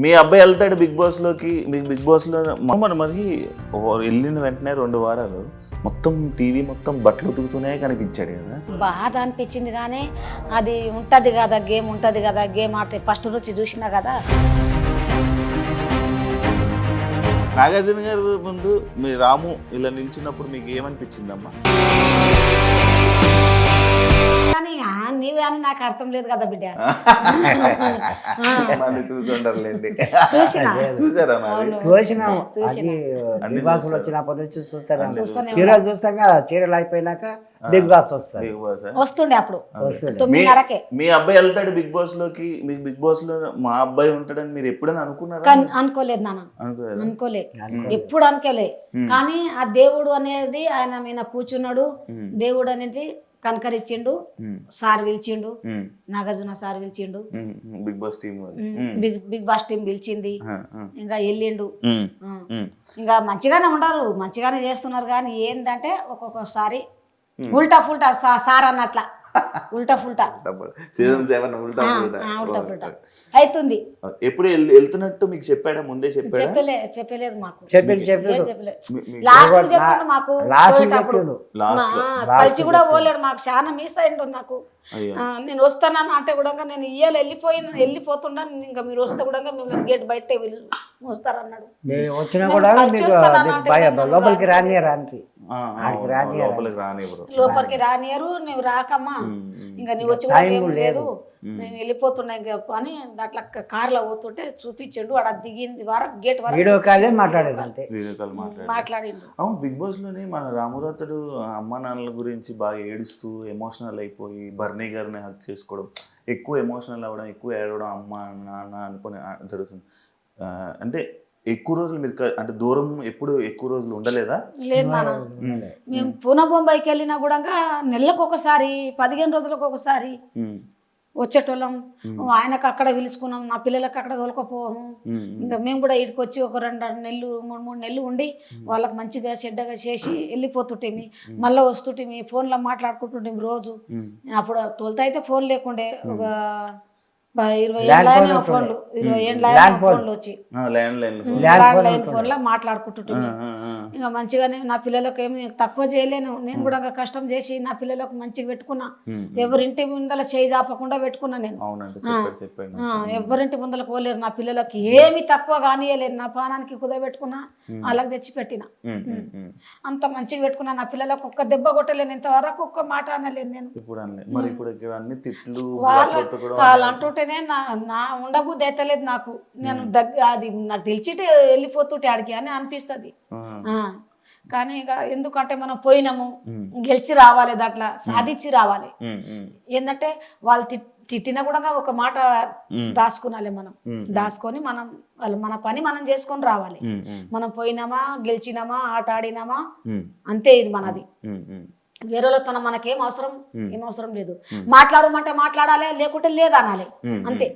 మీ అబ్బాయి వెళ్తాడు బిగ్ బాస్లోకి, మీకు బిగ్ బాస్లో మరి వెళ్ళిన వెంటనే 2 వారాలు మొత్తం టీవీ మొత్తం బట్టలు ఉతుకుతూనే కనిపించాడు కదా. బాధ అనిపించింది కానీ అది ఉంటుంది కదా, గేమ్ ఉంటుంది కదా, గేమ్ ఆడితే ఫస్ట్ నుంచి చూసినా కదా. నాగార్జున గారు ముందు మీ రాము ఇలా నిల్చున్నప్పుడు మీకు ఏమనిపించిందమ్మా? కానీ నీవే అని నాకు అర్థం లేదు కదా బిడ్డ. చూసారా మరి? చూసినాము. బిగ్ బాస్ వచ్చినప్పటి నుంచి చూస్తాను. చీరలు చూస్తాం కదా, చీరలు అయిపోయినాక బిగ్ బాస్ వస్తుంది. వస్తుండే అప్పుడు మీ అబ్బాయి వెళ్తాడు బిగ్ బాస్ లోకి, మీకు బిగ్ బాస్ లో మా అబ్బాయి ఉంటాడని మీరు ఎప్పుడైనా అనుకున్నారా? అనుకోలేదు నాన్న, అనుకోలేదు, ఎప్పుడు అనుకోలేదు. కానీ ఆ దేవుడు అనేది ఆయన మీద కూర్చున్నాడు. దేవుడు అనేది కనకరిచ్చిండు, సార్ పిలిచిండు, నాగార్జున సార్ పిలిచిండు, Bigg Boss team Bigg Boss team పిలిచింది, ఇంకా వెళ్ళిండు. ఇంకా మంచిగానే ఉండరు, మంచిగానే చేస్తున్నారు. కానీ ఏంటంటే ఒక్కొక్కసారి ఉల్టా ఫుల్టా సార్ అన్నట్ల ఉల్టా ఫుల్టా సీజన్ 7 ఉల్టా ఫుల్టా అవుతుంది. ఎప్పుడు వెళ్తున్నట్టు మీకు చెప్పాడా? ముందే చెప్పాడా? చెప్పలేదు మాకు, మాకు కలిసి కూడా పోలేడు. మాకు చాలా మిస్ అయిండు. నాకు నేను వస్తానని అంటే కూడా నేను ఇయ్యాలి వెళ్ళిపోతున్నాను. ఇంకా మీరు వస్తే కూడా మిమ్మల్ని గేట్ బయట వస్తారన్నాడు. లోపలికి రానియరు. నువ్వు రాకమ్మా, ఇంకా నువ్వు వచ్చి కూడా లేదు, నేను వెళ్ళిపోతున్నా అని అట్లా కార్లో పోతుంటే చూపించాడు. అక్కడ దిగింది వరకు గేట్ వరకు మాట్లాడిండు. అవును, బిగ్ బాస్ లోనే మన రామురాతుడు అమ్మ నాన్నల గురించి బాగా ఏడుస్తూ ఎమోషనల్ అయిపోయి బర్నీ గారిని హక్ చేసుకోవడం, ఎక్కువ ఎమోషనల్ అవ్వడం, ఎక్కువ ఏడవడం, అమ్మ నాన్న అనుకుని జరుగుతుంది. అంటే ఎక్కువ రోజులు మీరు అంటే దూరం ఎప్పుడు ఎక్కువ రోజులు ఉండలేదా? లేదు నాన్న, మేము పూనా బొంబాయికి వెళ్ళినా కూడా నెలకు ఒకసారి 15 రోజులకు ఒకసారి వచ్చేటోళ్ళం. ఆయనకు అక్కడ పిలుచుకున్నాం, నా పిల్లలకు అక్కడ తోలుకపోవము. ఇంకా మేము కూడా ఇక్కడికి వచ్చి ఒక 2 నెలలు 3 నెలలు ఉండి వాళ్ళకి మంచిగా చెడ్డగా చేసి వెళ్ళిపోతుంటేమి. మళ్ళీ వస్తుంటేమి, ఫోన్లో మాట్లాడుకుంటుంటేమి రోజు. అప్పుడు తోలుతా అయితే ఫోన్ లేకుండే, ఒక 20 ఏళ్ళ ఫోన్లు, 20 ఏళ్ళ ఫోన్లు వచ్చి ల్యాండ్ ఫోన్ లో మాట్లాడుకుంటుంటుంది. ఇంకా మంచిగానే నా పిల్లలకు ఏమి తక్కువ చేయలేను. నేను కూడా కష్టం చేసి నా పిల్లలకు మంచిగా పెట్టుకున్నా. ఎవరింటి ముందల చేయి దాపకుండా పెట్టుకున్నా. నేను ఎవరింటి ముందల పోలేరు. నా పిల్లలకి ఏమి తక్కువ కానియలేదు. నా పానానికి కుదబెట్టుకున్నా, వాళ్ళకి తెచ్చి పెట్టిన. అంత మంచిగా పెట్టుకున్నా. నా పిల్లలకు ఒక్క దెబ్బ కొట్టలేను, ఇంతవరకు ఒక్క మాట అనలేను నేను. వాళ్ళు అంటుంటే నా ఉండబుద్ధి అయితలేదు నాకు. నేను అది నాకు తెలిసితే వెళ్ళిపోతుంటే ఆడికి అని అనిపిస్తుంది. కానీ ఇక ఎందుకంటే మనం పోయినాము, గెలిచి రావాలి, దాంట్లో సాధించి రావాలి. ఏంటంటే వాళ్ళు తిట్టినా కూడా ఒక మాట దాచుకునాలి. మనం దాచుకొని మన పని మనం చేసుకొని రావాలి. మనం పోయినామా, గెలిచినామా, ఆట ఆడినామా, అంతే. ఇది మనది. వేరేతో మనకేం అవసరం, ఏం అవసరం లేదు. మాట్లాడమంటే మాట్లాడాలి, లేకుంటే లేదనాలి, అంతే.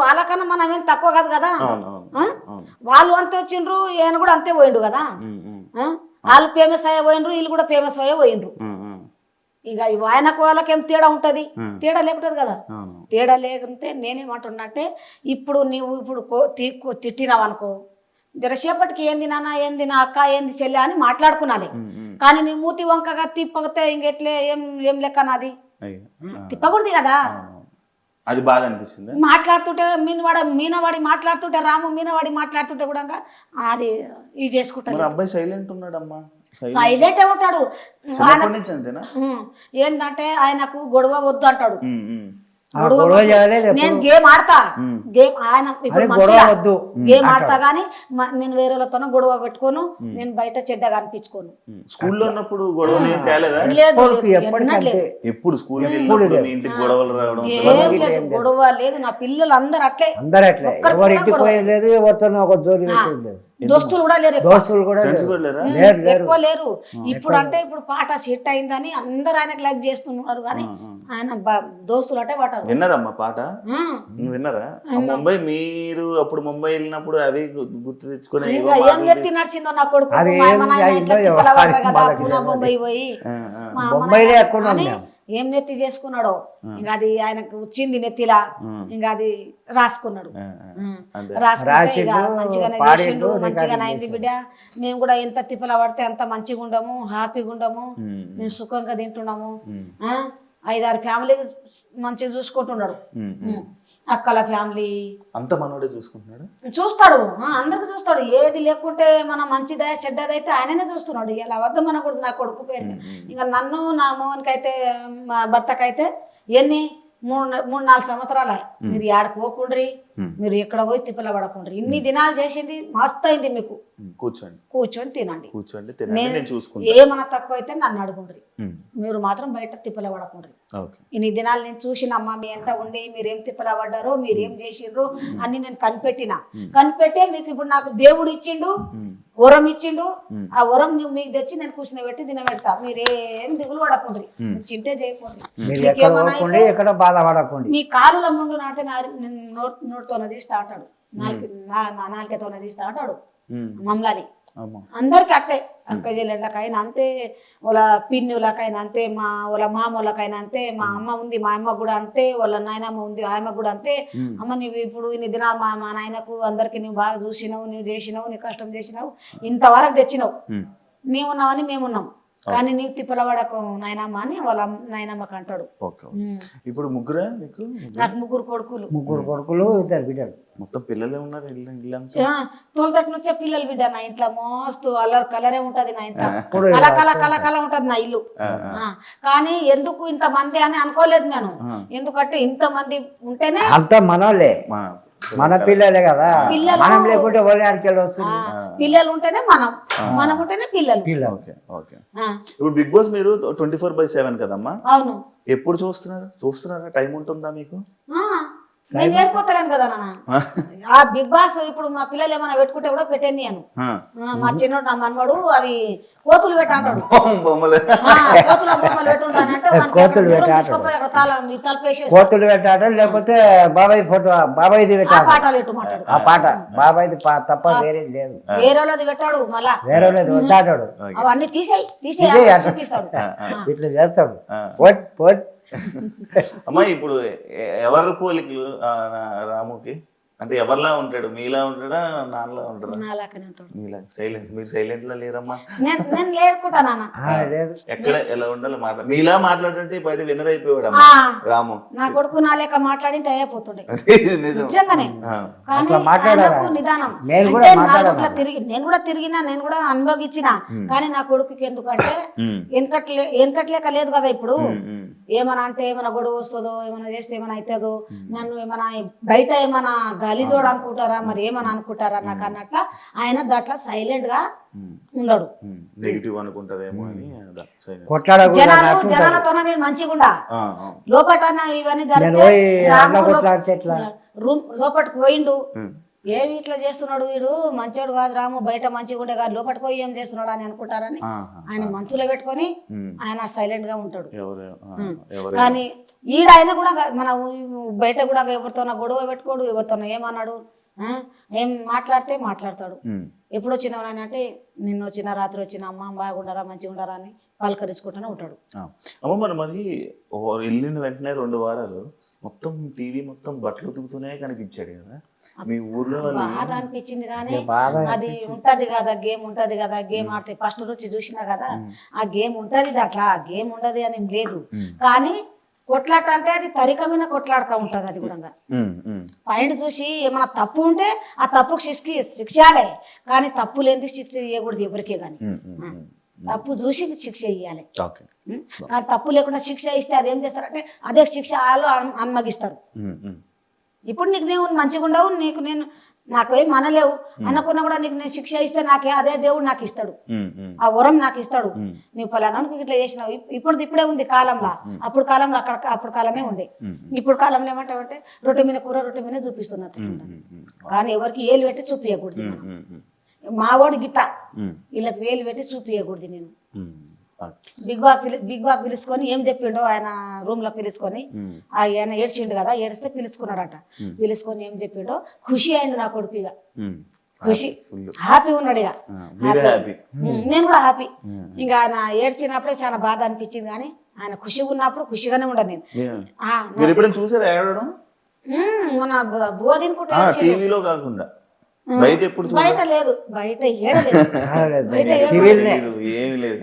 వాళ్ళకన్నా మనం ఏం తక్కువ కాదు కదా. వాళ్ళు అంతే వచ్చిండ్రు, ఈయన కూడా అంతే పోయిండు కదా. వాళ్ళు ఫేమస్ అయ్యే పోయిండ్రు, వీళ్ళు కూడా ఫేమస్ అయ్యే పోయిండ్రు. ఇక ఆయనకు వాళ్ళకేం తేడా ఉంటుంది? తేడా లేకుంటుంది కదా. తేడా లేకుంటే నేనేమంటున్నా అంటే, ఇప్పుడు నువ్వు ఇప్పుడు తిట్టినావు అనుకో, జరసేపటికి ఏంది నాన్న, ఏంది నా అక్క, ఏంది చెల్లె అని మాట్లాడుకున్నాలి. కానీ నీ మూతి వంకగా తిప్పగితే ఇంకెట్లే ఏం లెక్క నాది? తిప్పకూడదు కదా. అది బాధ అనిపిస్తుంది. మాట్లాడుతుంటే మీనవాడి మాట్లాడుతుంటే, రాము మీనవాడి మాట్లాడుతుంటే కూడా అది ఇది చేసుకుంటాడు. అబ్బాయి సైలెంట్ ఉన్నాడమ్మా. సైలెంట్ ఉంటాడు. ఏంటంటే ఆయనకు గొడవ వద్దు అంటాడు. నేను గేమ్ ఆడతా, గేమ్ ఆయన గేమ్ ఆడతా గానీ నేను వేరేలతో గొడవ పెట్టుకోను, నేను బయట చెడ్డగా అనిపించుకోను. స్కూల్లో ఉన్నప్పుడు గొడవ లేదు. నా పిల్లలు అందరు అట్లే, దోస్తులు కూడా లేరు, ఎక్కువ లేరు. ఇప్పుడు అంటే ఇప్పుడు పాట సెట్ అయిందని అందరు ఆయనకు లైక్ చేస్తున్నారు. కానీ ఆయన దోస్తులు అంటే పట్టారు. విన్నారమ్మా పాట? విన్నారా? ముంబై మీరు అప్పుడు ముంబై వెళ్ళినప్పుడు అవి గుర్తు తెచ్చుకుని ఏం ఎత్తి నడిచిందో నా కొడుకు. ముంబై పోయి ఏం నెత్తి చేసుకున్నాడో ఇంకా అది ఆయనకు వచ్చింది నెత్తిలా ఇంకా అది రాసుకున్నాడు. రాసుకుంటే ఇక మంచిగానే చేసిండు, మంచిగానే అయింది బిడ్డ. మేము కూడా ఎంత తిప్పల పడితే అంత మంచిగా ఉండము, హ్యాపీగా ఉండము, మేము సుఖంగా తింటున్నాము. 5-6 ఫ్యామిలీ మంచిగా చూసుకుంటున్నాడు. అక్కల ఫ్యామిలీ అంత మనోడే చూసుకుంటున్నాడు, చూస్తాడు, అందరికి చూస్తాడు. ఏది లేకుంటే మన మంచిదా చెడ్డదైతే ఆయననే చూస్తున్నాడు. ఇలా వద్ద మన కొడుకు, నా కొడుకు పేరు ఇంకా నన్ను నా మోహన్కైతే మా భర్తకైతే ఎన్ని 3-4 సంవత్సరాలు మీరు ఏడకు పోకుండ్రి, మీరు ఎక్కడ పోయి తిప్పల పడకుండ్రి. ఇన్ని దినాలు చేసింది మస్తు అయింది, మీకు కూర్చొని తినండి, నేను ఏమన్నా తక్కువ అయితే నన్ను అడుగుండ్రి, మీరు మాత్రం బయట తిప్పల పడకుండ్రి. ఇన్ని దినాలు నేను చూసినమ్మా, మీ ఎంట ఉండి మీరేం తిప్పల పడ్డారో, మీరేం చేసిండ్రు అన్ని నేను కనిపెట్టే మీకు ఇప్పుడు నాకు దేవుడు ఇచ్చిండు, వరం ఇచ్చిండు. ఆ వరం నువ్వు మీకు తెచ్చి నేను కూర్చుని పెట్టి తినబెడతా. మీరేం దిగులు పడకుండ్రి, చింతే చేయకండి, మీ కాలుల ముందు నాటే నోటితోనది తీస్తాడు, నాలుకతోనది తీస్తాడు మమ్మల్ని. అందరికి అట్టే, అక్క చెల్లెళ్ళకైనా అంతే, వాళ్ళ పిన్నులకైనా అంతే, వాళ్ళ మామూలకైనా అంతే, మా అమ్మ ఉంది, మా అమ్మ కూడా అంతే, వాళ్ళ నాయనమ్మ ఉంది, ఆయమ్మ కూడా అంతే. అమ్మ నువ్వు ఇప్పుడు ఇన్ని దినాలు మా నాయనకు అందరికి నువ్వు బాగా చూసినావు, నువ్వు చేసినావు, నీ కష్టం చేసినావు, ఇంతవరకు తెచ్చినావు, మేమున్నామని మేమున్నాం, కానీ నీవు తిప్పలవాడకు నాయనమ్మ అని వాళ్ళ నాయనమ్మకి అంటాడు. ఇప్పుడు ముగ్గురే నాకు 3 కొడుకులు, 2 బిడ్డలు. మొత్తం పిల్లలే ఉన్నారు, తోలుతట్టు నుంచే పిల్లలు బిడ్డ. నా ఇంట్లో మస్తు కలరే ఉంటది, నా ఇంట్లో కల ఉంటది నా ఇల్లు. కానీ ఎందుకు ఇంత మంది అని అనుకోలేదు నేను, ఎందుకంటే ఇంత మంది ఉంటేనే అంత మనోళ్ళే, మన పిల్లలే కదా, మనం లేకుంటే పిల్లలు ఉంటేనే మనం ఉంటేనే పిల్లలు. ఇప్పుడు బిగ్ బాస్ మీరు 24/7 కదమ్మా? అవును. ఎప్పుడు చూస్తున్నారా? టైం ఉంటుందా మీకు? నేను ఏర్పోతలేను కదా నాన్న. ఆ బిగ్ బాస్ ఇప్పుడు మా పిల్లలు ఏమైనా పెట్టుకుంటే కూడా పెట్టేది నేను. మా చిన్నోడు నా మనవాడు అవి కోతులు పెట్టాడు, కోతులు పెట్టాడు, లేకపోతే బాబాయ్ ఫోటో బాబాయ్ది పెట్టాడు, ఆ పాట బాబాయ్ది తప్ప వేరేది లేదు, వేరే వాళ్ళది పెట్టాడు, మళ్ళా వేరే వాళ్ళది వద్దాడు, అవన్నీ తీసేయి చూపిస్తాడు, ఇట్లా చేస్తాడు. అమ్మా ఇప్పుడు ఎవరు పోలికలు రాముకి? అంటే ఎవరిలా ఉంటాడు? మీలా ఉంటాడా, నాన్నలా ఉంటాడా? మీలా సైలెంట్. మీరు సైలెంట్ లా లేరమ్మా. ఎక్కడ ఎలా ఉండాలి మీలా మాట్లాడుతుంటే బయట వినర్ అయిపోయాడు రాము. నా కొడుకు నా లేక మాట్లాడింటే అయిపోతుండే నిజంగానే. నిదానం నేను కూడా తిరిగినా, నేను కూడా అనుభవించిన. కానీ నా కొడుకుకి ఎందుకంటే వెనకట్లేక లేదు కదా. ఇప్పుడు ఏమన్నా అంటే ఏమైనా గొడవ వస్తుందో, ఏమైనా చేస్తే ఏమైనా అవుతుందో, నన్ను ఏమైనా బయట ఏమైనా గలీజోడు అనుకుంటారా, మరి ఏమని అనుకుంటారా నాకు అన్నట్ల ఆయన దాంట్లో సైలెంట్ గా ఉండడు. నెగిటివ్ అనుకుంటారేమో అని జనాలతోనే నేను మంచిగా ఉండా. లోపట ఇవన్నీ జరిగితే రూమ్ లోపలికి పోయిండు, ఏమి ఇట్లా చేస్తున్నాడు వీడు, మంచోడు కాదు రాము, బయట మంచిగా ఉండే కాదు, లోపలికి పోయి ఏం చేస్తున్నాడు అని అనుకుంటారని ఆయన మనసులో పెట్టుకొని ఆయన సైలెంట్ గా ఉంటాడు. కానీ ఈడ ఆయన కూడా మన బయట కూడా ఎవరితోనా గొడవ పెట్టుకోడు, ఎవరితోనా ఏమన్నాడు, ఏం మాట్లాడితే మాట్లాడతాడు. ఎప్పుడు వచ్చినావు అంటే నిన్న వచ్చిన, రాత్రి వచ్చిన, అమ్మ బాగుండరా, మంచిగా ఉండరా అని పలకరించుకుంటూనే ఉంటాడు. అమ్మ మరి వెళ్ళిన వెంటనే 2 వారాలు మొత్తం టీవీ మొత్తం బట్టలు ఉతుకుతూనే కనిపించాడు కదా మీ ఊర్లో? బాధ అనిపించింది, కానీ అది ఉంటది కదా, గేమ్ ఉంటది కదా, గేమ్ ఆడితే ఫస్ట్ నుంచి చూసినా కదా, ఆ గేమ్ ఉంటది దాంట్లో, ఆ గేమ్ ఉండదు అని లేదు. కానీ కొట్లాట అంటే అది తరికమైన కొట్లాడుతూ ఉంటది. అది కూడా పాయింట్ చూసి ఏమైనా తప్పు ఉంటే ఆ తప్పుకు శిక్షాలే, కానీ తప్పు లేని శిక్ష ఇవ్వకూడదు ఎవరికే. కానీ తప్పు చూసి శిక్ష ఇవ్వాలి, కానీ తప్పు లేకుండా శిక్ష ఇస్తే అదేం చేస్తారంటే అదే శిక్ష వాళ్ళు అన్మగిస్తారు. ఇప్పుడు నీకు నేను మంచిగా ఉండవు, నేను నాకేం అనలేవు అనుకున్నా కూడా నీకు నేను శిక్ష ఇస్తే నాకే అదే దేవుడు నాకు ఇస్తాడు, ఆ వరం నాకు ఇస్తాడు. నీవు ఫలానానికి ఇట్లా చేసినావు, ఇప్పుడే ఉంది కాలంలో, అప్పుడు కాలంలో అప్పుడు కాలమే ఉండే. ఇప్పుడు కాలంలో ఏమంటావంటే రొట్టె మీద కూర, రొట్టె మీద చూపిస్తున్నట్టు. కానీ ఎవరికి ఏలు పెట్టి చూపించకూడదు. మావాడు గిట్ట వీళ్ళకి వేలు పెట్టి చూపించకూడదు. నేను బిగ్ బాస్ పిలుచుకొని ఏం చెప్పిండో ఆయన రూమ్ లో పిలుచుకొని, ఆయన ఏడ్చిండు కదా, ఏడిస్తే పిలుచుకున్నాడట. పిలుచుకొని ఏం చెప్పిండో ఖుషి అయిండు నా కొడుకు. ఇక ఖుషి హ్యాపీ ఉన్నాడు. ఇక నేను కూడా హ్యాపీ. ఇంకా ఆయన ఏడ్చినప్పుడే చాలా బాధ అనిపించింది, కానీ ఆయన ఖుషిగా ఉన్నప్పుడు ఖుషిగానే ఉండను నేను. మీరు ఎప్పుడైనా చూసారా ఏడవడం? మన బోధినుకుంటే టీవీలో కాకుండా బయట ఎప్పుడు బయట లేదు, బయట ఏడలేదు. ఏమి లేదు, ఏం లేదు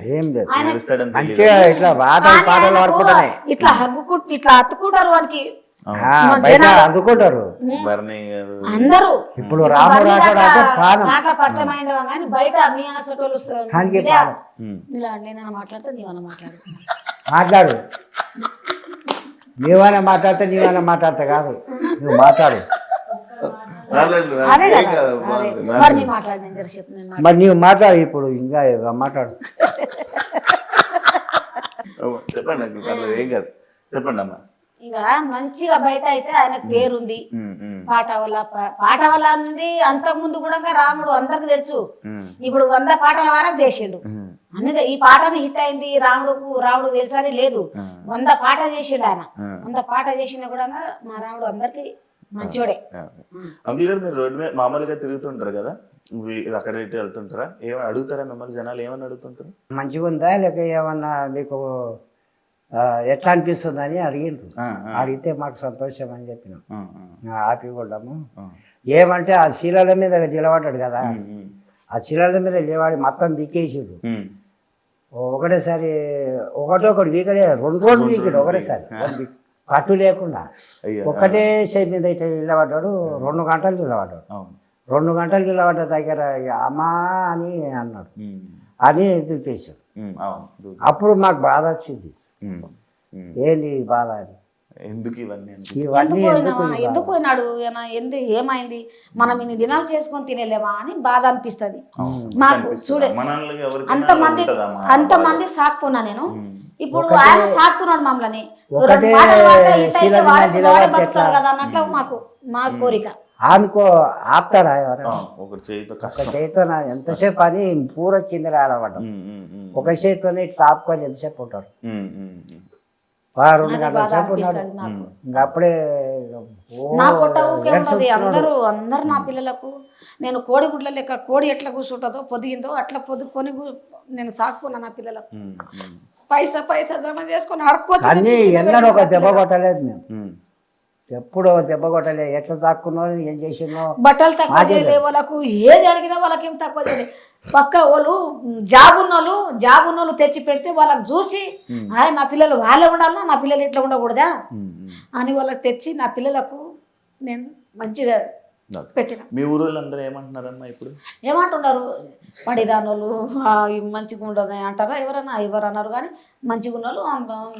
ఏడుస్తాడని తెలియదు. మంచిగా ఇట్లా పాటలు పాటలు పాడుకుంటానే ఇట్లా హగ్గుకుంటూ ఇట్లా అత్తుకుంటారు వానికి బయట అందుకుంటారు భరణి గారు అందరూ. ఇప్పుడు రాము రాకడ అంటే ప్రాణం నాట్ల పరిచయం అయిన కానీ బయట మీ హాస్పిటల్ దానికి ప్రాణం. ఇలా నేను మాట్లాడితే నీవన్నా మాట్లాడు, మాట్లాడు, నీవైనా మాట్లాడితే నీవైనా మాట్లాడతా కాదు, నువ్వు మాట్లాడు. అదే కదా మరి నీ మాట్లాడు, నేను జరసేపు నేను మరి నీవు మాట్లాడు ఇప్పుడు, ఇంకా మాట్లాడు. చెప్పండి నాకు పర్లేదు, ఏం కాదు, చెప్పండి అమ్మా. ఇక మంచిగా బయట అయితే ఆయనకు పేరుంది, పాట వల్ల ఉంది. అంతకు ముందు కూడా రాముడు అందరికి తెలుసు. ఇప్పుడు 100 పాటల వరకు చేసిండు అన్ని. ఈ పాటని హిట్ అయింది, రాముడు తెలుసని లేదు. 100 పాట చేసిండు ఆయన. 100 పాట చేసినా కూడా మా రాముడు అందరికి మంచోడే. అంకుల్ గారు, మీరు రోడ్డు మీద మామూలుగా తిరుగుతుంటారు కదా, అక్కడ ఇటు వెళ్తుంటారా? ఏమైనా అడుగుతారా మిమ్మల్ని జనాలు? ఏమని అడుగుతుంటారు? మంచిగా ఉందా లేక ఏమన్నా మీకు ఎట్లా అనిపిస్తుంది అని అడిగిండ్రు. అడిగితే మాకు సంతోషం అని చెప్పినాం, హ్యాపీగా ఉన్నాము. ఏమంటే ఆ శీలాల మీద నిలబడ్డాడు కదా, ఆ శీలాల మీద నిలబడి మొత్తం దిక్కేసిండు. ఒకటేసారి ఒకటి వీకలే, 2 రోజులు వీకాడు ఒకటేసారి, పట్టు లేకుండా. ఒక్కటే షేప్ మీద అయితే నిలబడ్డాడు. 2 గంటలు నిలబడ్డాడు. 2 గంటలు నిలబడ్డ దగ్గర అమ్మా అని అన్నాడు, అని దిక్కేసాడు. అప్పుడు మాకు బాధ వచ్చింది, ఏంది బాధ అని. ఎందుకు ఇవన్నీ ఎందుకు పోయినాడు, ఏమైంది, మనం ఇన్ని దినాలు చేసుకొని తినేలేమా అని బాధ అనిపిస్తుంది మాకు. చూడే అంతమంది సాకుతున్నా నేను, ఇప్పుడు ఆయన సాకుతున్నాడు మమ్మల్ని కదా అన్నట్లు మాకు మా కోరిక. అనుకో ఆపుతాడా ఒక చేతితో ఎంతసేపు అని పూర కింద ఆడబడ్డాం. ఒక చేతితోనే ఇట్లా ఆపుకొని ఎంతసేపు ఉంటాడు, 2 గంటల సేపు ఉన్నాడు. ఇంకా అప్పుడే నా పొట్ట ఊకే ఉన్నది. అందరూ నా పిల్లలకు నేను కోడి గుడ్ల లెక్క, కోడి ఎట్లా కూర్చుంటుందో పొదిగిందో అట్లా పొదుకొని నేను సాకుకున్నా నా పిల్లలకు. పైసా జమ చేసుకొని అడుక్కోవచ్చు. అన్నీ ఎన్నడూ ఒక దెబ్బ కొట్టలేదు మేము, ఎప్పుడు దెబ్బ కొట్టలేదు. ఎట్లా తాక్కున్నావు, ఏం చేసినావు, బట్టలు తక్కువ చేయలే వాళ్ళకు, ఏది అడిగినా వాళ్ళకి ఏం తక్కువ చేయలేదు. పక్క వాళ్ళు జాబ్ ఉన్నోళ్ళు తెచ్చి పెడితే వాళ్ళకి చూసి నా పిల్లలు వాళ్ళే ఉండాలన్నా, నా పిల్లలు ఇట్లా ఉండకూడదా అని వాళ్ళకి తెచ్చి నా పిల్లలకు నేను మంచిగా పెట్టిన. మీ ఊళ్ళో అందరూ ఏమంటున్నారమ్మా ఇప్పుడు? ఏమంటున్నారు, పడిరానోళ్ళు మంచిగా ఉండదు అంటారా ఎవరన్నా? ఎవరు అన్నారు కానీ మంచిగా ఉన్నోళ్ళు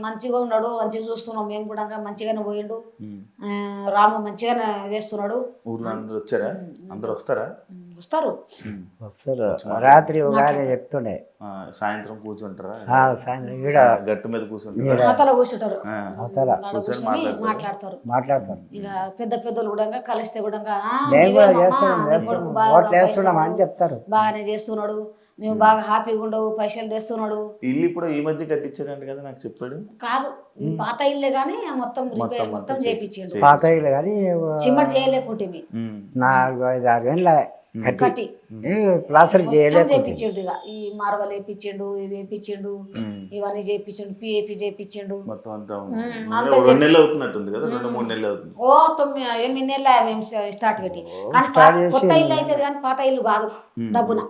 మంచిగా ఉన్నాడు, మంచిగా చూస్తున్నాం మేము కూడా, మంచిగానే పోయిండు రాము, మంచిగానే చేస్తున్నాడు. ఊర్లో అందరూ వచ్చారా? అందరూ వస్తారు. రాత్రి ఉగానే చెప్తుండే, సాయంత్రం కూర్చుంటారా? సాయంత్రం గట్టు మీద కూర్చుంటారు, కూర్చుంటారు, మాట్లాడతారు. ఇక పెద్దోళ్ళు కూడా కలిస్తే కూడా చేస్తున్నాం అని చెప్తారు. బాగానే చేస్తున్నాడు, మేము బాగా హ్యాపీగా ఉండవు, పైసలు తెస్తున్నాడు. ఇల్లు ఇప్పుడు ఈ మధ్య కట్టించారంట కదా, నాకు చెప్పాడు. కాదు, పాత ఇల్లే గానీ మొత్తం చేయించాడు. పాత ఇల్లు కానీ చిమ్మటి చేయలేకుంటే 4-5-6 ఏళ్ళ కట్టి ప్లాస్టర్ చేయించిండు. ఇక ఈ మార్వల్ వేయించిండు, ఇవి వేయించిండు, ఇవన్నీ చేయించిండు, పిఏపి చేయించిండు. మొత్తం అంతా 2 నెలలు అవుతున్నట్టుంది కదా, 2-3 నెలలు అవుతుంది. 8 నెలలు మేము స్టార్ట్ పెట్టి. కానీ కొత్త ఇల్లు అవుతుంది కానీ పాత ఇల్లు కాదు, డబ్బున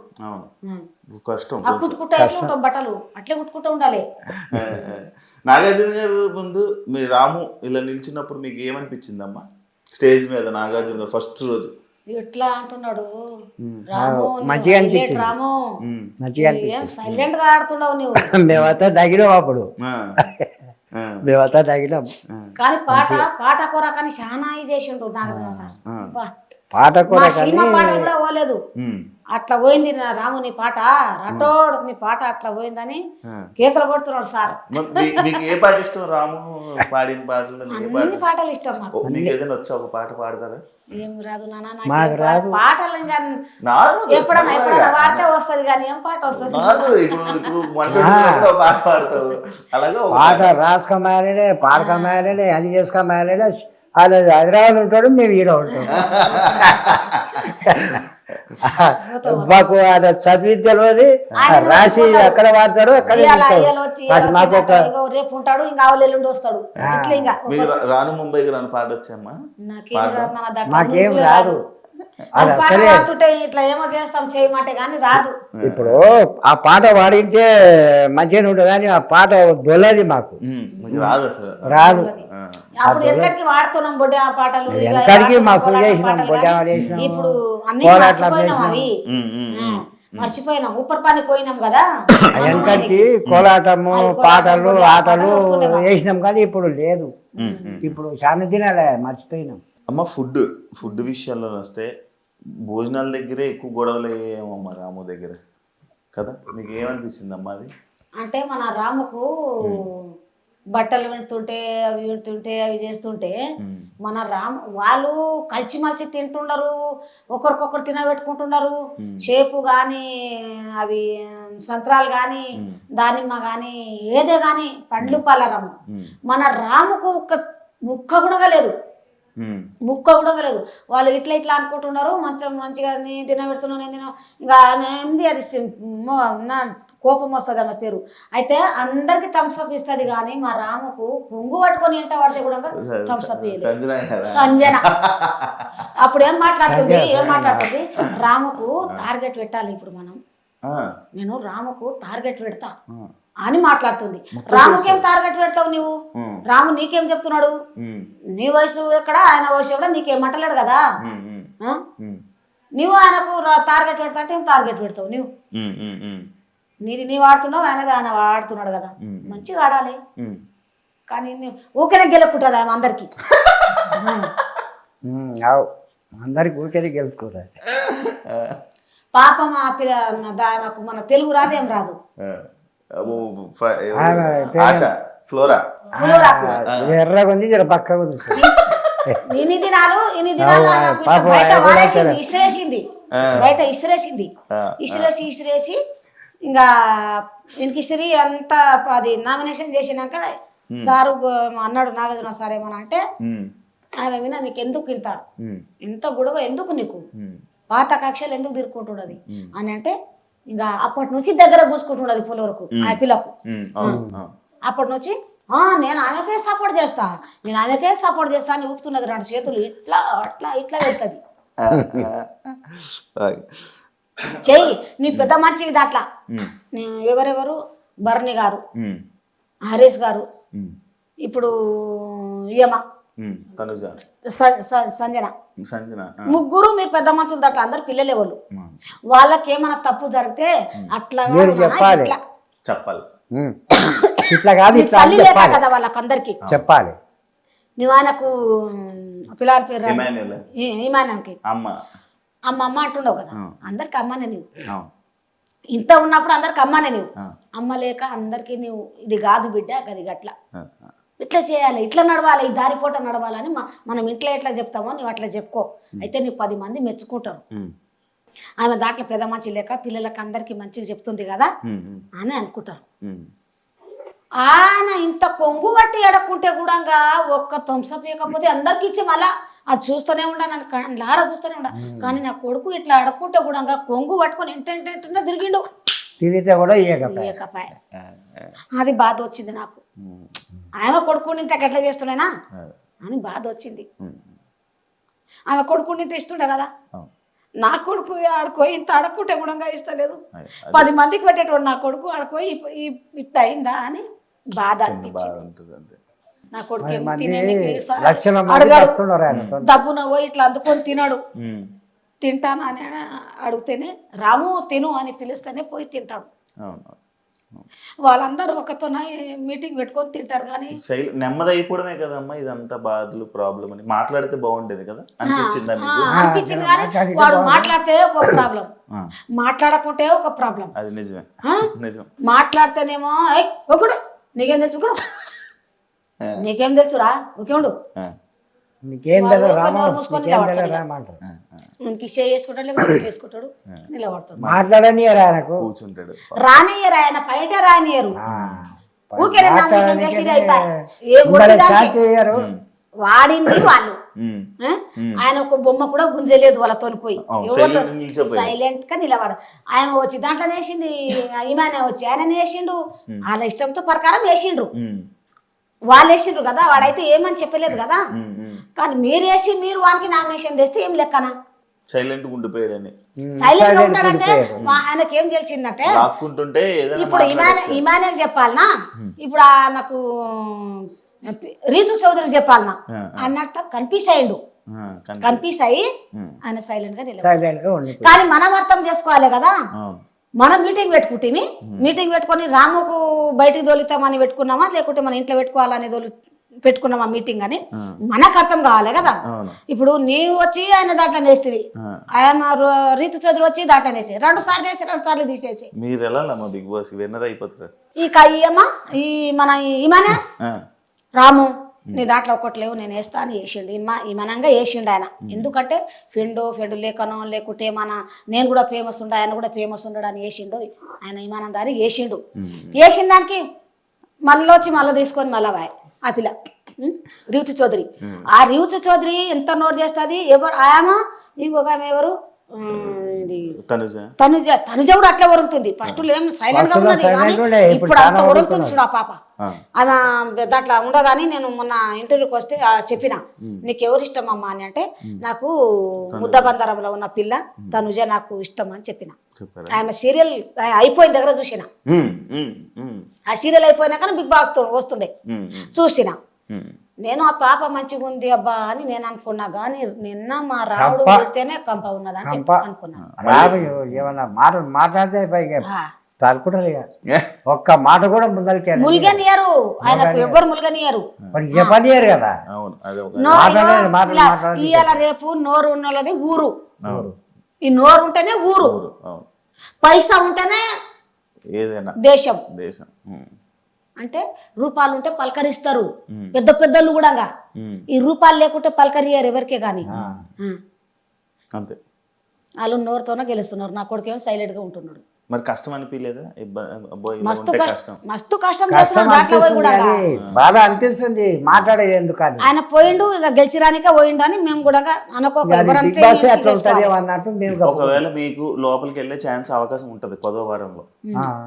కష్టం. కుట్టుకుంటా ఎట్లా ఉంటాం, బట్టలు అట్లే కుట్టుకుంటూ ఉండాలి. నాగార్జున గారు ముందు మీ రాము ఇలా నిల్చున్నప్పుడు మీకు ఏమనిపించిందమ్మా స్టేజ్ మీద? నాగార్జున గారు ఫస్ట్ రోజు ఎట్లా అంటున్నాడు, మంచిగా సైలెంట్ గా ఆడుతున్నావు నువ్వు. మేమంతా తగినాం అప్పుడు, మేమంతా తగినాం. కానీ పాట కూర కానీ చాలా చేసిండ్రు నాగార్జున సార్. పాట కూర పాట కూడా పోలేదు, అట్లా పోయింది నా రాము నీ పాట, రటోడ్ నీ పాట అట్లా పోయిందని కేకలు కొడుతున్నాడు సార్. మీకు ఏ పాట ఇష్టం? రాము పాడిన పాటలు అన్ని పాటలు ఇష్టం నాకు. మీకు ఏదైనా వచ్చా ఒక పాట పాడతారా? ఏం రాదు నాన్న, పాటలు ఎప్పుడైనా వాడితే వస్తుంది కానీ ఏం పాట వస్తుంది? పాట పాడతావు, అలాగే పాట రాసుకోమాలే, పాడకమాలే, అది చేసుకోమాలే. వాళ్ళు హైదరాబాద్ ఉంటాడు, మేము ఈడ ఉంటాం. మాకు అది చదివి తెలియదు, రాసి ఎక్కడ వాడతాడు అక్కడ అది మాకు ఒక రేపు ఉంటాడు ఇంకా ఆవులు ఎల్లుండి వస్తాడు ఇట్లా ఇంకా మీకు రాను ముంబైకి రాను పాట వచ్చామ్మా? మాకేం రాదు. అది అసలే ఇట్లా ఏమో చేస్తాం చేయమంటే గానీ రాదు. ఇప్పుడు ఆ పాట పాడింటే మంచిగా ఉంటుంది కానీ ఆ పాట దొల్లది మాకు మీకు రాదు అసలు. రాదు. అప్పుడు ఎక్కడికి వాడుతున్నాం బొడ్డి ఆ పాటలు ఎక్కడికి మా ఫుల్ చేసినాం, పొట్టాలు చేసినాం, ఇప్పుడు అన్ని కోలాటం మర్చిపోయినాం అవి మర్చిపోయినాం ఊపర్ పని పోయినాం కదా వెనకడికి కోలాటము పాటలు ఆటలు వేసినాం కానీ ఇప్పుడు లేదు. ఇప్పుడు చాలా దినాలే మర్చిపోయినాం. అమ్మ ఫుడ్ విషయాల్లో వస్తే భోజనాల దగ్గరే ఎక్కువ గొడవలు అయ్యాయేమమ్మా రాము దగ్గర కదా? మీకు ఏమనిపించింది అమ్మా అది? అంటే మన రాముకు బట్టలు వింటుంటే అవి చేస్తుంటే మన వాళ్ళు కలిసిమలిసి తింటున్నారు, ఒకరికొకరు తినబెట్టుకుంటున్నారు. షేపు కానీ అవి సంత్రాలు కానీ దానిమ్మ కానీ ఏదే కానీ పండ్లు పలరము మన రాముకు ఒక ముక్క కూడా లేదు, ముక్క కూడా లేదు. వాళ్ళు ఇట్లా అనుకుంటున్నారు, మంచిగా నీ తినబెడుతున్నావు నేను తిన ఇంకా ఆమె ఏంది అది నా కోపం వస్తుంది ఆమె పేరు. అయితే అందరికి థమ్స్అప్ ఇస్తుంది కానీ మా రాముకు పొంగు పట్టుకొని ఎంట పడితే కూడా థమ్స్అప్ సంజన అప్పుడు ఏం మాట్లాడుతుంది రాముకు టార్గెట్ పెట్టాలి. ఇప్పుడు మనం నేను రాముకు టార్గెట్ పెడతా అని మాట్లాడుతుంది. రాముకేం టార్గెట్ పెడతావు నువ్వు? రాము నీకేం చెప్తున్నాడు? నీ వయసు ఎక్కడ, ఆయన వయసు ఎక్కడ, నీకేం మంటలేడు కదా. నువ్వు ఆయనకు టార్గెట్ పెడతా అంటే ఏం టార్గెట్ పెడతావు నువ్వు? నీది వాడుతున్నావు, ఆయన వాడుతున్నాడు కదా, మంచిగా ఆడాలి. కానీ ఊరికే గెలుపుకుంటుంది ఆమె అందరికి అందరికి ఊరికే గెలుపుకుంటుంది. పాపం ఆమెకు మన తెలుగు రాదేం రాదు. ఎర్రగా ఉంది జర పక్కగా ఉంది. ఇన్ని దినాలు బయట ఇసిరేసి ఇంకా ఇంక ఇసిరి అంతా అది నామినేషన్ చేసినాక సారు అన్నాడు నాగార్జున సార్ ఏమన్నా అంటే ఆమె వినా నీకు ఎందుకు ఇంత గొడవ ఎందుకు, నీకు పాత కక్షలు ఎందుకు తిరుక్కుంటున్నది అని అంటే ఇంకా అప్పటి నుంచి దగ్గర కూర్చుకుంటున్నది పులవరకు ఆ పిల్లకు. అప్పటి నుంచి నేను ఆమెకే సపోర్ట్ చేస్తా అని ఊపుతున్నది. 2 చేతులు ఇట్లా అట్లా ఇట్లా వెళ్తుంది. చెయ్యి నీ పెద్ద మంచిది దాంట్లో. ఎవరెవరు భరణి గారు, హరీష్ గారు, ఇప్పుడు యమ సంజన ముగ్గురు మీరు పెద్ద మనుషులు దాంట్లో అందరు పిల్లలే వాళ్ళు. వాళ్ళకి ఏమైనా తప్పు జరిగితే అట్లా చెప్పాలి తల్లి లేక కదా వాళ్ళకందరికి చెప్పాలి. నువ్వు ఆయనకు పిల్లల పేరు ఇమాన్కి అమ్మ అంటున్నావు కదా, అందరికి అమ్మనే నువ్వు. ఇంత ఉన్నప్పుడు అందరికి అమ్మనే నువ్వు. అమ్మ లేక అందరికి నువ్వు ఇది కాదు బిడ్డ గది గట్ల ఇట్లా చేయాలి, ఇట్లా నడవాలి, ఈ దారిపోట నడవాలని మనం ఇంట్లో ఎట్లా చెప్తామో నువ్వు అట్లా చెప్పుకో. అయితే నీకు 10 మంది మెచ్చుకుంటారు. ఆమె దాంట్లో పెద్ద మంచి లేక పిల్లలకి అందరికి మంచిగా చెప్తుంది కదా అని అనుకుంటారు. ఆయన ఇంత కొంగు పట్టి ఎడకుంటే కూడా ఒక్క థమ్స్అప్ ఇవ్వకపోతే అందరికి ఇచ్చి మళ్ళా అది చూస్తూనే ఉండా, నన్ను లారా చూస్తూనే ఉండా. కానీ నా కొడుకు ఇట్లా అడకుంటే కూడా కొంగు పట్టుకొని ఇంటంటే తిరిగిండు, తిరిగితే కూడా ఇయ్యకపాయ. అది బాధ వచ్చింది నాకు. ఆమె కొడుకుని ఎట్లా చేస్తున్నానా అని బాధ వచ్చింది. ఆమె కొడుకుని ఇస్తుండే కదా, నా కొడుకు ఆడుకోయి ఇంత అడక్కుంటే కూడా ఇస్తలేదు. 10 మందికి పెట్టేటోడు నా కొడుకు ఆడుకోయి ఇట్లా అయిందా అని బాధ అనిపించింది. నా కొడుకు డబ్బున పోయి ఇట్లా అందుకొని తినడు. తింటాను అని అడిగితేనే రాము తిను అని పిలిస్తేనే పోయి తింటాడు. వాళ్ళందరూ ఒకతో మీటింగ్ పెట్టుకొని తింటారు. కానీ నెమ్మది అయిపోవడమే కదమ్మా ఇదంతా బాధలు ప్రాబ్లం అని మాట్లాడితే బాగుండేది కదా అనిపించింది. కానీ వాడు మాట్లాడితే ఒక ప్రాబ్లం, మాట్లాడకుంటే ఒక ప్రాబ్లం. అది నిజమే. మాట్లాడితేనేమో ఒకడు నీకేం తెలుసు, కూడా నీకేం తెలుసురా ఒకేండు చేసుకుంటాడు నిలబడతాడు. మాట్లాడనియరు ఆయనకు, కూర్చుంటాడు, రానియరు ఆయన బయట రానియరు. వాడింది వాళ్ళు ఉమ్, ఆ? ఆయన ఒక బొమ్మ కూడా గుంజలేదు వాళ్ళతో పోయి అవును, silent గా నిల్చోపోయాడు. సైలెంట్ గా నిలబడ ఆయన వచ్చి దాంట్లో వేసింది ఈమానే వచ్చి ఆయన వేసిండు వాళ్ళ ఇష్టంతో ప్రకారం వేసిండ్రు ఉమ్, వాళ్ళు వేసిండ్రు కదా వాడైతే ఏమని చెప్పలేదు కదా ఉమ్, ఉమ్. కానీ మీరు వేసి మీరు వానికి నామినేషన్ తెస్తే ఏం లెక్కనా సైలెంట్ గా ఉండిపోయాడని సైలెంట్ గా ఉంటాడంటే ఆయనకి ఏం తెలిసిందంటే లాక్కుంటుంటే ఏదైనా ఇప్పుడు ఇమానే చెప్పాలనా ఇప్పుడు ఆమెకు రీతు చౌదరి చెప్పాలనా అన్నట్టు కన్ఫ్యూజ్ అయ్యిండు కన్ఫ్యూజ్ అయ్యి ఆయన సైలెంట్ గా నిలబడ్డాడు. సైలెంట్ గా ఉండి కానీ మనం అర్థం చేసుకోవాలి కదా అవును. మనం మీటింగ్ పెట్టుకుంటే మీటింగ్ పెట్టుకొని రాముకు బయటికి తోలుతామని పెట్టుకున్నామా లేకుంటే మన ఇంట్లో పెట్టుకోవాలని పెట్టుకున్నామా మీటింగ్ అని మనకు అర్థం కావాలి కదా. అవును. ఇప్పుడు నీవు వచ్చి ఆయన దాంట్లో వేస్తుంది ఆయన రీతు చదువు వచ్చి దాంట్లో వేసి 2 సార్లు వేసి 2 సార్లు తీసేసి మీరు వెళ్ళాలమ్మా బిగ్ బాస్ విన్నర్ అయిపోతారు. ఈ కయ్యమ్మ ఈ మన ఈమెనే రాము నీ దాంట్లో ఒకటి లేవు నేను వేస్తా అని వేసిండు ఈమనంగా వేసిండు ఆయన. ఎందుకంటే ఫెండు లేకనో లేకుంటే నేను కూడా ఫేమస్ ఉండ ఆయన కూడా ఫేమస్ ఉండడు అని వేసిండు ఆయన ఈమానం దారి వేసిండు. వేసిన దానికి మళ్ళీ వచ్చి మళ్ళీ తీసుకొని మళ్ళా ఆ పిల్ల రీతు చౌదరి. ఆ రీతు చౌదరి ఎంత నోట్ చేస్తుంది ఎవరు ఆమె ఇంకొక ఆమె ఎవరు ఇది తనుజ కూడా అట్లే వరులుతుంది. ఫస్ట్ ఏం సైలెంట్ గా ఉన్నది కానీ ఇప్పుడు అంత వరులుతుంది చూడు ఆ పాప. ఆమె దాంట్లో ఉండదని నేను మొన్న ఇంటర్వ్యూకి వస్తే చెప్పిన నీకు ఎవరు ఇష్టం అమ్మా అని అంటే నాకు ముద్దబందరంలో ఉన్న పిల్ల తనుజ నాకు ఇష్టం అని చెప్పిన. ఆమె సీరియల్ అయిపోయిన దగ్గర చూసిన ఆ సీరియల్ అయిపోయినాక బిగ్ బాస్ వస్తుండే చూసిన నేను ఆ పాప మంచిగా ఉంది అబ్బా అని నేను అనుకున్నా కానీ నిన్న మా రావుడు పెడితేనే కంప ఉన్నదని చెప్పి అనుకున్నాను. రాదు ఏమన్నా మాట్లాడితే తలుకుంటారు ఇక ఒక్క మాట కూడా ములిగనియరు ఆయనకు ఎవ్వరు ములిగనియరు చెప్పనియరు కదా. ఇవాళ రేపు నోరు ఉన్నది ఊరు ఈ నోరు ఉంటేనే ఊరు పైసా ఉంటేనే ఏదైనా దేశం అంటే రూపాయలు ఉంటే పలకరిస్తారు పెద్ద పెద్దలు కూడా. ఈ రూపాయలు లేకుంటే పలకరియరు ఎవరికే కానీ అంతే వాళ్ళు నోరుతోనే గెలుస్తున్నారు. నా కొడుకేమో సైలెంట్ గా ఉంటున్నాడు. మరి కష్టం అనిపించలేదా? మస్తు కష్టం బాధ అనిపిస్తుంది మాట్లాడేది ఎందుకు ఆయన పోయిండు ఇక గెలిచిరానికే పోయిండు అని మేము కూడా ఒకవేళ మీకు లోపలికి వెళ్ళే ఛాన్స్ అవకాశం ఉంటది 10వ వారంలో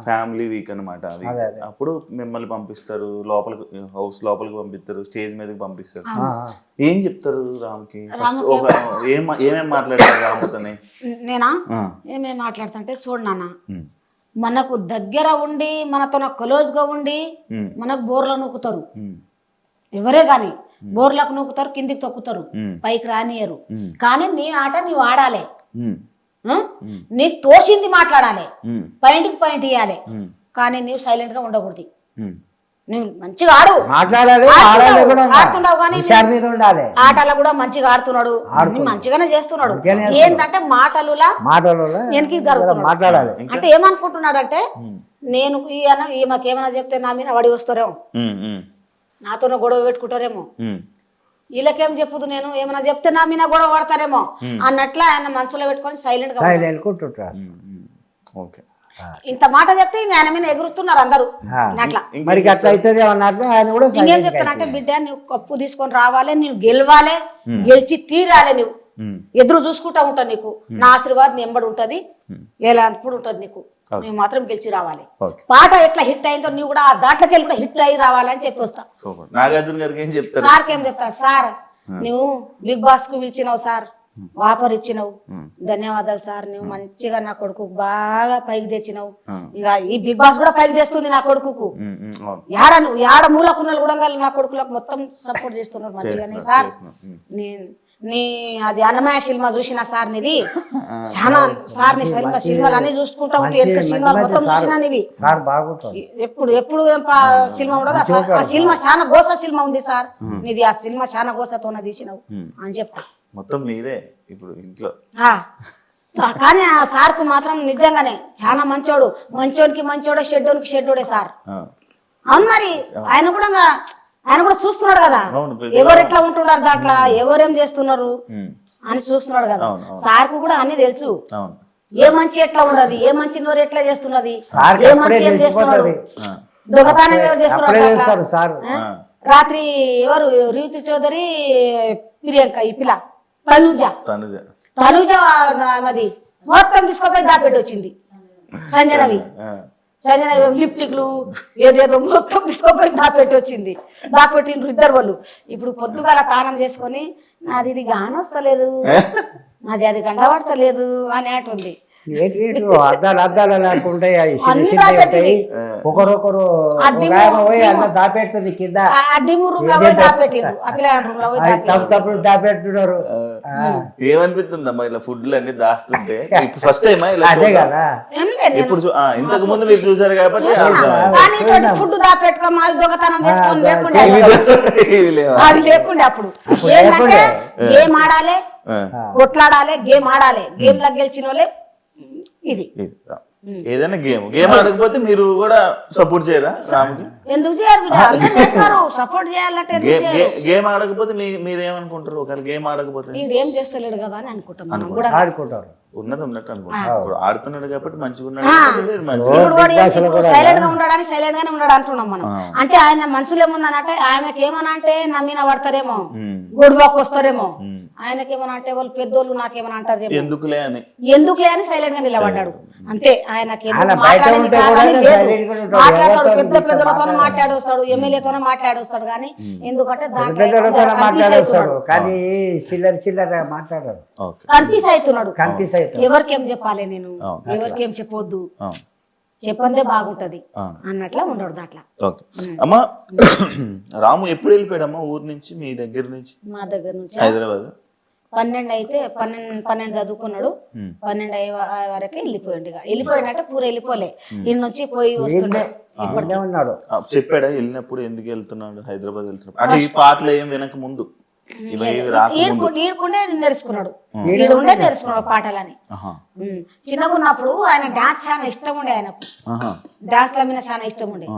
ఫ్యామిలీ వీక్ అనమాట అది. అప్పుడు మిమ్మల్ని పంపిస్తారు లోపలికి హౌస్ లోపలికి పంపిస్తారు స్టేజ్ మీదకి పంపిస్తారు. ఏం చెప్తారు రామ్కి? ఫస్ట్ ఏమేం మాట్లాడతారు రాముతోనే? నేనా ఏమేం మాట్లాడుతుంటే చూడు నాన్న మనకు దగ్గర ఉండి మనతో క్లోజ్గా ఉండి మనకు బోర్ల నూకుతారు ఎవరే గాని బోర్లకు నూకుతారు కిందికి తొక్కుతారు పైకి రానియరు. కానీ నీ ఆట నీవు ఆడాలి నీకు తోసింది మాట్లాడాలి పాయింట్ ఇవ్వాలి కానీ నీవు సైలెంట్ గా ఉండకూడదు. నువ్వు మంచిగా ఆడు ఆడుతున్నావు కానీ ఆటలు కూడా మంచిగా ఆడుతున్నాడు మంచిగానే చేస్తున్నాడు. ఏంటంటే మాటలులా వెనక్కి జరుగుతున్నాడు. అంటే ఏమనుకుంటున్నాడు అంటే నేను ఈమెకేమైనా చెప్తే నా మీద వడి వస్తారేమో నాతోనే గొడవ పెట్టుకుంటారేమో వీళ్ళకేం చెప్పుదు నేను ఏమైనా చెప్తే నా మీద గొడవ పడతారేమో అన్నట్లా ఆయన మనసులో పెట్టుకొని సైలెంట్ గా ఇంత మాట చెప్తే ఇంక ఆయన మీద ఎగురుతున్నారు అందరూ. అట్లా మరి అట్లా అవుతుంది అన్నట్లు ఆయన కూడా ఇంకేం చెప్తానంటే బిడ్డ నువ్వు కప్పు తీసుకొని రావాలి నువ్వు గెలవాలి గెలిచి తీరాలి నువ్వు ఎదురు చూసుకుంటా ఉంటావు నీకు నా ఆశీర్వాదం నీ ఎంబడి ఉంటది ఎలా అప్పుడు ఉంటది నీకు నువ్వు మాత్రం గెలిచి రావాలి. పాట ఎట్లా హిట్ అయిందో నువ్వు కూడా దాంట్లోకి వెళ్ళి కూడా హిట్ అయ్యి రావాలని చెప్పి వస్తా. సార్కి ఏం చెప్తా సార్ నువ్వు బిగ్ బాస్ కు పిలిచినావు సార్ ఆఫర్ ఇచ్చినావు ధన్యవాదాలు సార్ నువ్వు మంచిగా నా కొడుకు బాగా పైకి తెచ్చినావు. ఇక ఈ బిగ్ బాస్ కూడా పైకి తెస్తుంది నా కొడుకు. యాడ మూలకున్నలు కూడా నా కొడుకులకు మొత్తం సపోర్ట్ చేస్తున్నారు మంచిగానే సార్. నీ అది అన్నమయ్య సినిమా చూసిన సార్ నీది చాలా సార్ నీ సినిమాలు అన్ని చూసుకుంటా ఉంటే సినిమాలు మొత్తం చూసినా నీవి ఎప్పుడు సినిమా ఉండదు ఆ సినిమా చాలా గోస సినిమా ఉంది సార్ నీది ఆ సినిమా చాలా గోసతోనే తీసినావు అని చెప్తా. మొత్తం మీరే ఇప్పుడు ఇంట్లో కానీ ఆ సార్ కు మాత్రం నిజంగానే చాలా మంచోడు. మంచోడికి మంచోడే షెడ్డోనికి షెడ్డోడే సార్. అవును మరి ఆయన కూడా చూస్తున్నాడు కదా ఎవరు ఎట్లా ఉంటున్నారు దాంట్లో ఎవరేం చేస్తున్నారు అని చూస్తున్నాడు కదా. సార్ కు కూడా అన్ని తెలుసు ఏ మంచి ఎట్లా ఉండదు ఏ మంచి నోరు ఎట్లా చేస్తున్నది ఏ మంచి ఏం చేస్తున్నాడు దొంగతనం ఎవరు చేస్తున్నాడు రాత్రి ఎవరు రీతి చౌదరి ప్రియాంక ఈ పిల్ల తనుజ తనుజ అది మొత్తం తీసుకుపోయి దాపెట్టి వచ్చింది సంజనవి. సంజన లిప్టిక్లు ఏదేదో మొత్తం తీసుకోపోయి దాపెట్టి వచ్చింది. దాపెట్టిండ్రు ఇద్దరు వాళ్ళు. ఇప్పుడు పొద్దుగాల తానం చేసుకొని నాది ఇది గానొస్తలేదు, నాది అది గండబడతలేదు అని అంటుంది. అద్దాలు అద్దాలు అనుకుంటాయి, ఉంటాయి. ఒకరొకరు పోయి అన్న దాపెడుతుంది కింద, తప్పుడు దాపెడుతున్నారు. ఏమనిపిస్తుందమ్మా ఇలా ఫుడ్లు అన్ని దాస్తుంటే? ఫస్ట్ టైం అదే కదా. ఇప్పుడు ఇంతకు ముందు మీరు చూసారు కాబట్టి ఫుడ్ దాపెట్టుకో మాది దొంగతనం చేసుకొని లేకుండే అప్పుడు ఏంటంటే గేమ్ ఆడాలి, కొట్లాడాలి, గేమ్ ఆడాలి. గేమ్ లో గెలిచిన వాళ్ళే ఇది. ఏదైనా గేమ్ ఆడకపోతే మీరు కూడా సపోర్ట్ చేయరా రాముకి? ఎందుకు చేయాలి? సపోర్ట్ చేయాలంటే గేమ్ ఆడకపోతే మీరేమనుకుంటారు? ఒకవేళ గేమ్ ఆడకపోతే ఏం చేస్తలేడు కదా అని అనుకుంటాం. ఉన్నది ఉన్నట్టు అనుకుంటారు. ఇప్పుడు ఆడుతున్నాడు కాబట్టి మంచిగా సైలెంట్ గా ఉండడానికి సైలెంట్ గానే ఉన్నాడు అంటున్నాం మనం. అంటే ఆయన మనసులో ఏముందనంటే ఆమెకి ఏమన్నా అంటే నమ్మిన పడతారేమో, గొడవకు వస్తారేమో. ఆయనకి ఏమన్నా అంటే వాళ్ళు పెద్దోళ్ళు నాకేమన్నా అంటారు ఎందుకులే అని సైలెంట్ గా నిలబడ్డాడు అంతే. ఆయనకి మాట్లాడతాడు, పెద్ద పెద్దలతో మాట్లాడొస్తాడు, ఎమ్మెల్యేతోనే మాట్లాడొస్తాడు. కానీ ఎందుకంటే కన్ఫ్యూజ్ అవుతున్నాడు. ఎవరికేం చెప్పాలి నేను, ఎవరికేం చెప్పొద్దు, చెప్పందే బాగుంటది అన్నట్లా ఉండడు దాంట్లో. అమ్మా రాము ఎప్పుడు వెళ్ళిపోయాడమ్మా ఊరు నుంచి, మీ దగ్గర నుంచి? మా దగ్గర నుంచి హైదరాబాద్ 12 అయితే 12 చదువుకున్నాడు. 12 అయ్యే వరకే వెళ్ళిపోయింది. వెళ్ళిపోయినట్టే పూర వెళ్ళిపోలే, ఇన్ని నుంచి పోయి వస్తుండే. చెప్పాడా వెళ్ళినప్పుడు ఎందుకు వెళ్తున్నాడు హైదరాబాద్ వెళ్తున్నాడు అంటే? ఈ పాటలు ఏం వినక ముందు ఈడుకుండే నేర్చుకున్నాడు, ఈడుండే నేర్చుకున్నాడు పాటలని. చిన్నగా ఉన్నప్పుడు ఆయన డాన్స్ చాలా ఇష్టం ఉండే, ఆయనకు డాన్స్ ల మీద చాలా ఇష్టం ఉండే.